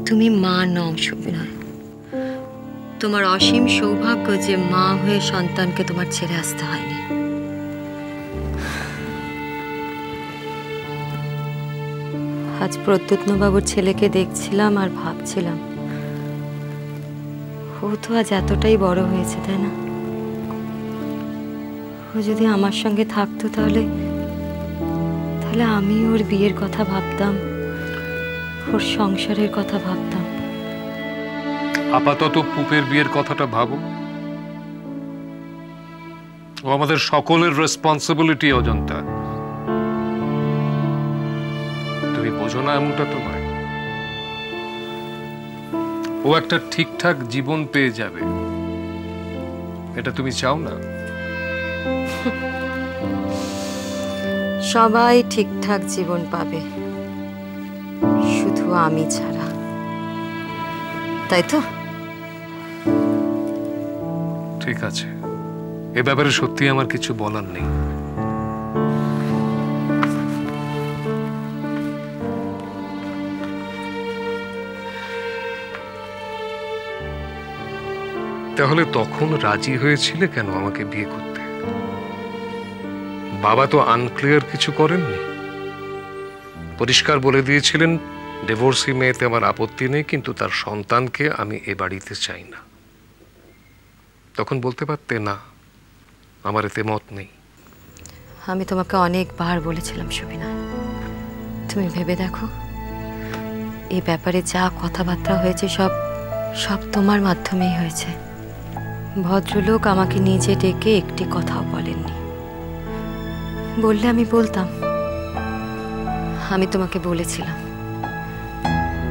তুমি মা নও সুবিনয়। তোমার অসীম সৌভাগ্য যে মা হয়ে সন্তানকে তোমার ছেড়ে আসতে হয়নি। আজ প্রদ্যুৎনবাবুর ছেলেকে দেখছিলাম আর ভাবছিলাম, ও তো আজ এতটাই বড় হয়েছে, তাই না? ও যদি আমার সঙ্গে থাকতো তাহলে আমি ওর বিয়ের কথা ভাবতাম, ওর সংসারের কথা ভাবতাম। আপাতত পুপের বিয়ের কথাটা ভাবো। ও আমাদের সকলের রেসপন্সিবিলিটি অজন্তা। তুমি বোঝো না এমনটা তো নয়। ও একটা ঠিকঠাক জীবন পেয়ে যাবে, এটা তুমি চাও না? সবাই ঠিকঠাক জীবন পাবে, শুধু আমি ছাড়া, তাই তো? ঠিক আছে, এ ব্যাপারে সত্যি আমার কিছু বলার নেই। তাহলে তখন রাজি হয়েছিলে কেন আমাকে বিয়ে করতে? বাবা তো আনক্লিয়ার কিছু করেননি, পরিষ্কার বলে দিয়েছিলেন ডিভোর্সি মেয়েতে আমার আপত্তি নেই, কিন্তু তার সন্তানকে আমি এ বাড়িতে চাই না। তখন বলতে পারতে না আমার এতে মত নেই। আমি তোমাকে অনেকবার বলেছিলাম সুবিনয়, তুমি ভেবে দেখো, এই ব্যাপারে যা কথাবার্তা হয়েছে সব তোমার মাধ্যমেই হয়েছে। ভদ্রলোক আমাকে নিজে ডেকে একটি কথাও বলেননি। বললে আমি বলতাম। আমি তোমাকে বলেছিলাম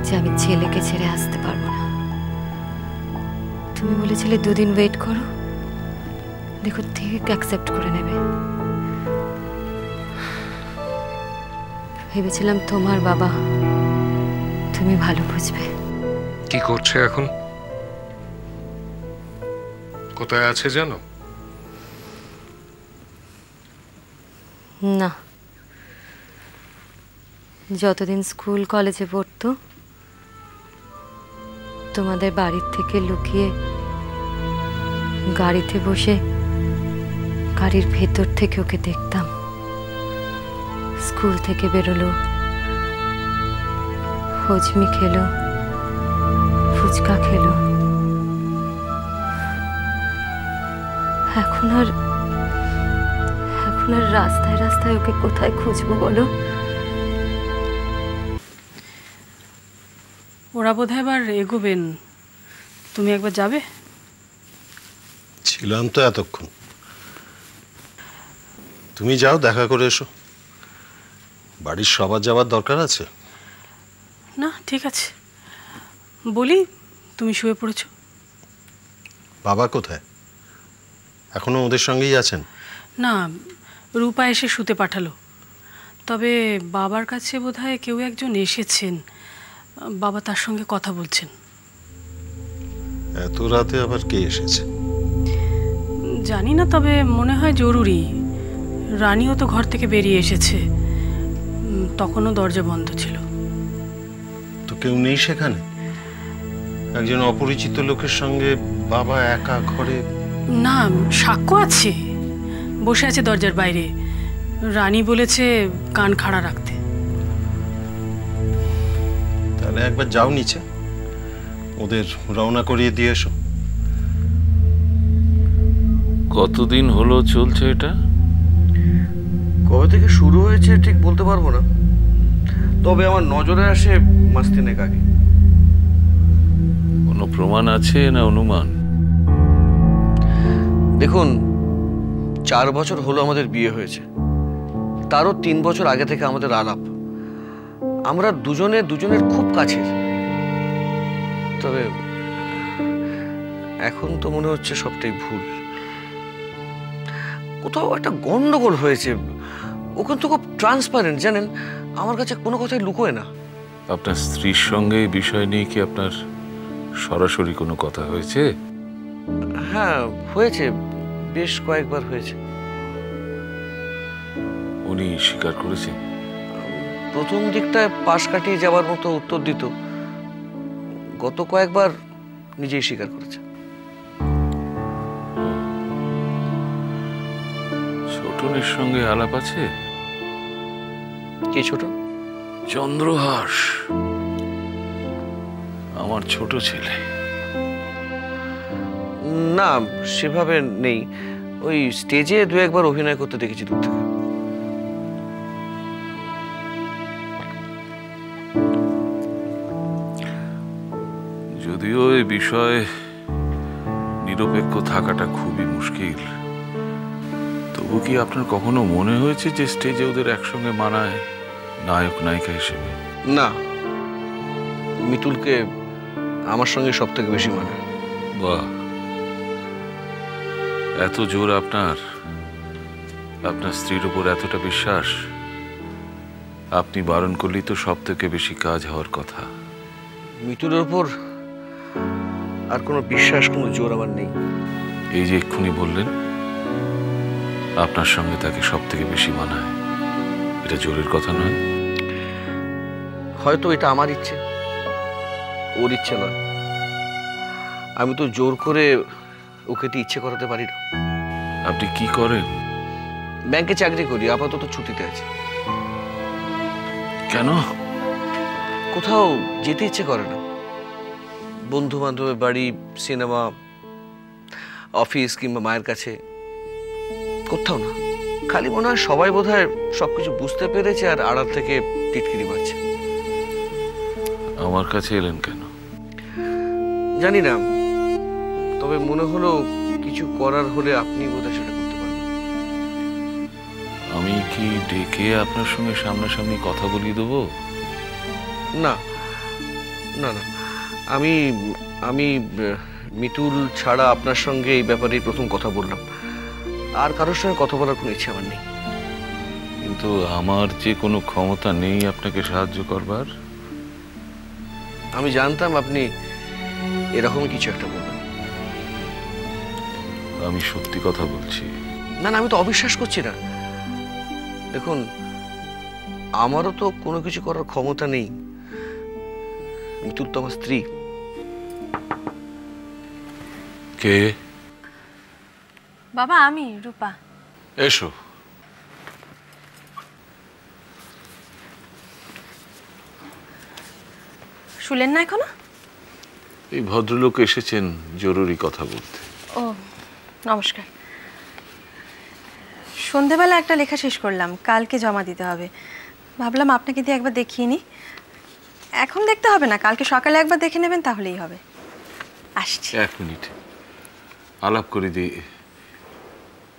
যে আমি ছেলেকে ছেড়ে আসতে পারবো না। তুমি বলেছিলে 2 দিন ওয়েট করো, দেখো ঠিক অ্যাকসেপ্ট করে নেবে। ভেবেছিলাম তোমার বাবা, তুমি ভালো বুঝবে। কি করছে এখন? কোথায় আছে জানো? না, যতদিন স্কুল কলেজে পড়তো তোমাদের বাড়ির থেকে লুকিয়ে গাড়িতে বসে গাড়ির ভেতর থেকে ওকে দেখতাম। স্কুল থেকে বেরোলো, হজমি খেলো, ফুচকা খেলো। এখন আর রাস্তায় রাস্তায় ওকে কোথায় খুঁজবো বলো? ওরা বোধহয় এবার এগোবেন, তুমি একবার যাবে? ছিলাম তো এতক্ষণ, তুমি যাও, দেখা করে এসো। বাড়ির সবার যাওয়ার দরকার আছে? না, ঠিক আছে। বলি, তুমি শুয়ে পড়েছো? বাবা কোথায়? এখনো ওদের সঙ্গেই আছেন? না, রূপা এসে শুতে পাঠালো। তবে বাবার কাছে বোধহয় কেউ একজন এসেছেন, বাবা তার সঙ্গে কথা বলছেন। এত রাতে আবার কে এসেছে? জানি না, তবে মনে হয় জরুরি। রানীও তো ঘর থেকে বেরিয়ে এসেছে, তখনও দরজা বন্ধ ছিল। তো কেউ নেই সেখানে? একজন অপরিচিত লোকের সঙ্গে বাবা একা ঘরে? না, সাক্ষ্য আছে, বসে আছে দরজার বাইরে। রানী বলেছে কান খাড়া রাখতে। তাহলে একবার যাও নিচে, ওদের রওনা করিয়ে দিয়ে এসো। কতদিন হলো চলছে এটা? কবে থেকে শুরু হয়েছে ঠিক বলতে পারবো না, তবে আমার নজরে আসে মাস 3 আগে। কোনো প্রমাণ আছে না অনুমান? দেখুন, 4 বছর হলো আমাদের বিয়ে হয়েছে, তারও 3 বছর আগে থেকে আমাদের আলাপ। আমরা দুজনের খুব কাছের। তবে এখন তো মনে হচ্ছে সবটাই ভুল। কোথাও একটা গন্ডগোল হয়েছে। ও কিন্তু খুব ট্রান্সপারেন্ট, জানেন, আমার কাছে কোনো কথাই লুকোয় না। আপনার স্ত্রীর সঙ্গে এই বিষয় নিয়ে কি আপনার সরাসরি কোনো কথা হয়েছে? হ্যাঁ, হয়েছে, বেশ কয়েকবার হয়েছে। উনি স্বীকার করেছেন? প্রথম দিকটায় পাশ কাটিয়ে যাওয়ার মতো উত্তর দিত, গত কয়েকবার নিজেই স্বীকার করেছে। ছোটনের সঙ্গে আলাপ আছে? কে ছোট? চন্দ্রহাস, আমার ছোট ছেলে। না, সেভাবে নেই। ওই স্টেজে দু একবার অভিনয় করতে দেখেছি দূর থেকে। যদিও এই বিষয়ে নিরপেক্ষ থাকাটা খুবই মুশকিল, তবু কি আপনার কখনো মনে হয়েছে যে স্টেজে ওদের একসঙ্গে মানায় নায়ক নায়িকা হিসেবে? না, মিতুলকে আমার সঙ্গে সব থেকে বেশি মানায়। বাহ, এত জোর আপনার স্ত্রীর উপর, এতটা বিশ্বাস। আপনি বারণ করলেই তো সব থেকে বেশি কাজ হওয়ার কথা। মিতুলের উপর আর কোনো বিশ্বাস, কোনো জোর আমার নেই। এই যে এক্ষুনি বললেন আপনার সঙ্গে তাকে সব থেকে বেশি মানায়, এটা জোরের কথা নয়? হয়তো এটা আমার ইচ্ছে, ওর ইচ্ছে নয়। আমি তো জোর করে ওকে ইচ্ছে করাতে পারি না। আপনি কি করেন? ব্যাংকে চাকরি করি, আপাতত ছুটিতে আছি। কেন? কোথাও যেতে ইচ্ছে করে না। বন্ধু বান্ধবের বাড়ি, সিনেমা, অফিস কিংবা মায়ের কাছে, কোথাও না। খালি মনে হয় সবাই বোধহয় সবকিছু বুঝতে পেরেছে আর আড়াল থেকে টিটকিরি মারছে। আমার কাছে এলেন কেন? জানি না, তবে মনে হলো কিছু করার হলে আপনি বোধহয় সেটা করতে পারবেন। আমি কি ডেকে আপনার সঙ্গে সামনাসামনি কথা বলিয়ে দেবো? না না না, আমি আমি মিতুল ছাড়া আপনার সঙ্গে এই ব্যাপারে প্রথম কথা বললাম। আর কারোর সঙ্গে কথা বলার কোনো ইচ্ছে আমার নেই। কিন্তু আমার যে কোনো ক্ষমতা নেই আপনাকে সাহায্য করবার। আমি জানতাম আপনি এরকম কিছু একটা বলবেন। আমি সত্যি কথা বলছি। না না, আমি তো অবিশ্বাস করছি না। দেখুন, আমারও তো কোনো কিছু করার ক্ষমতা নেই। মিতুল তো আমার স্ত্রী। কে? বাবা, আমি রূপা। এসো। শুনলেন না এখনো? এই ভদ্রলোক এসেছেন জরুরি কথা বলতে। ও, নমস্কার। সন্ধেবেলা একটা লেখা শেষ করলাম, কালকে জমা দিতে হবে। ভাবলাম আপনাকে দিয়ে একবার দেখিয়ে নিই। এখন দেখতে হবে না, কালকে সকালে একবার দেখে নেবেন, তাহলেই হবে। আসছি। এক মিনিট, আলাপ করে দিই।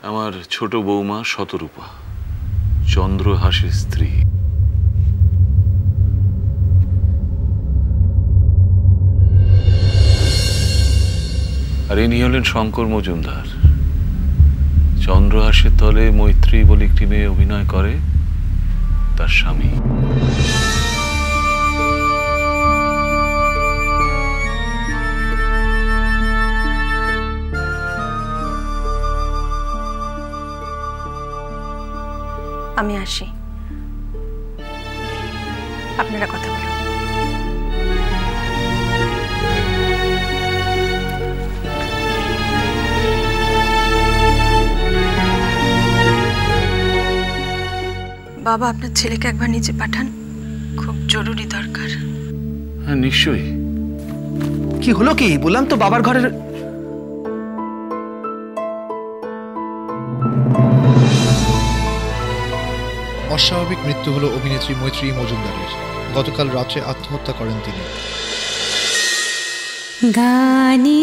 আমার ছোট বৌমা শতরূপা, চন্দ্রহাসের স্ত্রী। আর ইনি হলেন শঙ্কর মজুমদার, চন্দ্রহাসের দলে মৈত্রী বলে একটি মেয়ে অভিনয় করে, তার স্বামী। আমি আসি, আপনারা কথা বলুন। বাবা, আপনার ছেলেকে একবার নিচে পাঠান, খুব জরুরি দরকার। হ্যাঁ, নিশ্চয়ই। কি হলো কি? বললাম তো বাবার ঘরের। অস্বাভাবিক মৃত্যু হলো অভিনেত্রী মৈত্রী মজুমদারের। গতকাল রাত্রে আত্মহত্যা করেন তিনি। গানি